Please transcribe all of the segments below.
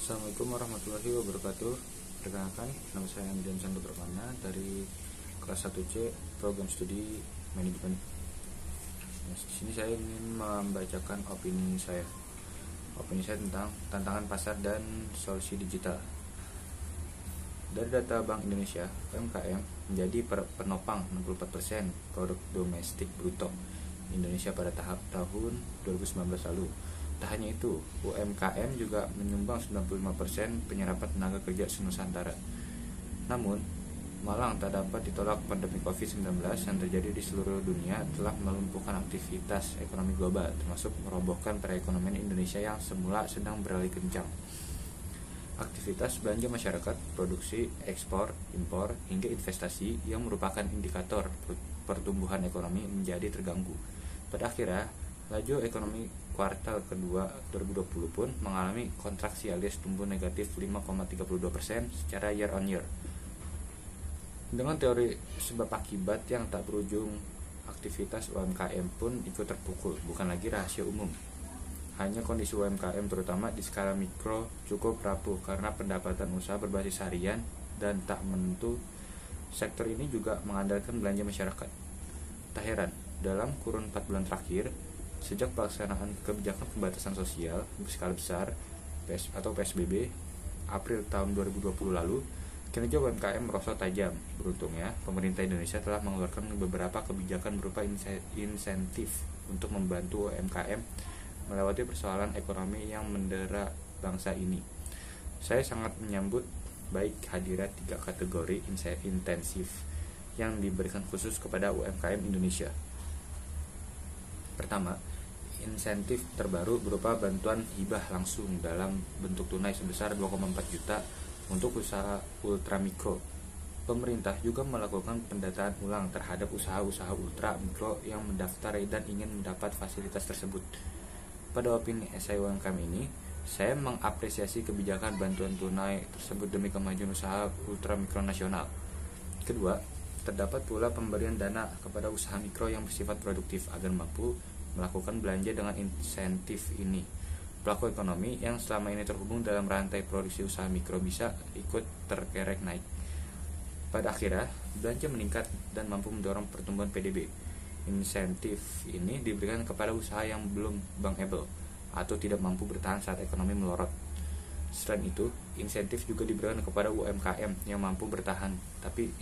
Assalamualaikum warahmatullahi wabarakatuh. Perkenalkan, nama saya Amdian Chandra Permana dari kelas 1C program studi manajemen. Di sini saya ingin membacakan opini saya. Opini saya tentang tantangan pasar dan solusi digital. Dari data Bank Indonesia, UMKM menjadi penopang 64% produk domestik bruto Indonesia pada tahun 2019 lalu. Tak hanya itu, UMKM juga menyumbang 95% penyerapan tenaga kerja se-Nusantara. Namun, malang tak dapat ditolak pandemi COVID-19 yang terjadi di seluruh dunia telah melumpuhkan aktivitas ekonomi global, termasuk merobohkan perekonomian Indonesia yang semula sedang beralih kencang. Aktivitas belanja masyarakat, produksi, ekspor, impor, hingga investasi yang merupakan indikator pertumbuhan ekonomi menjadi terganggu. Pada akhirnya, laju ekonomi kuartal kedua 2020 pun mengalami kontraksi alias tumbuh negatif 5,32% secara year on year. Dengan teori sebab akibat yang tak berujung, aktivitas UMKM pun ikut terpukul, bukan lagi rahasia umum. Hanya kondisi UMKM terutama di skala mikro cukup rapuh karena pendapatan usaha berbasis harian dan tak menentu. Sektor ini juga mengandalkan belanja masyarakat. Tak heran, dalam kurun 4 bulan terakhir, sejak pelaksanaan kebijakan pembatasan sosial berskala besar atau PSBB April tahun 2020 lalu, kinerja UMKM merosot tajam. Beruntungnya, pemerintah Indonesia telah mengeluarkan beberapa kebijakan berupa insentif untuk membantu UMKM melewati persoalan ekonomi yang mendera bangsa ini. Saya sangat menyambut baik hadirat 3 kategori intensif yang diberikan khusus kepada UMKM Indonesia. Pertama, insentif terbaru berupa bantuan hibah langsung dalam bentuk tunai sebesar 2,4 juta untuk usaha ultramikro. Pemerintah juga melakukan pendataan ulang terhadap usaha-usaha ultramikro yang mendaftar dan ingin mendapat fasilitas tersebut. Pada opini esai UMKM ini, saya mengapresiasi kebijakan bantuan tunai tersebut demi kemajuan usaha ultramikro nasional. Kedua, terdapat pula pemberian dana kepada usaha mikro yang bersifat produktif agar mampu melakukan belanja dengan insentif ini. Pelaku ekonomi yang selama ini terhubung dalam rantai produksi usaha mikro bisa ikut terkerek naik. Pada akhirnya, belanja meningkat dan mampu mendorong pertumbuhan PDB. Insentif ini diberikan kepada usaha yang belum bankable atau tidak mampu bertahan saat ekonomi melorot. Selain itu, insentif juga diberikan kepada UMKM yang mampu bertahan, tapi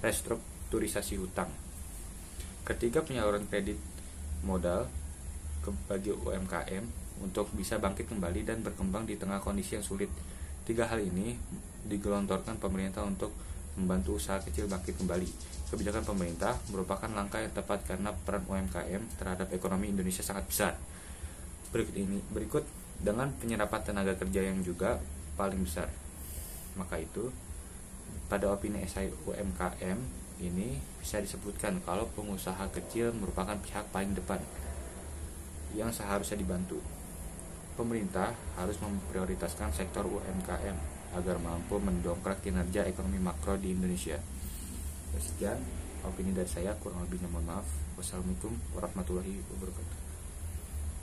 restrukturisasi hutang. Ketika penyaluran kredit modal bagi UMKM untuk bisa bangkit kembali dan berkembang di tengah kondisi yang sulit. 3 hal ini digelontorkan pemerintah untuk membantu usaha kecil bangkit kembali. Kebijakan pemerintah merupakan langkah yang tepat karena peran UMKM terhadap ekonomi Indonesia sangat besar. Berikut dengan penyerapan tenaga kerja yang juga paling besar. Maka itu, pada opini esai UMKM ini bisa disebutkan kalau pengusaha kecil merupakan pihak paling depan yang seharusnya dibantu. Pemerintah harus memprioritaskan sektor UMKM agar mampu mendongkrak kinerja ekonomi makro di Indonesia. Sekian opini dari saya, kurang lebihnya mohon maaf. Wassalamualaikum warahmatullahi wabarakatuh.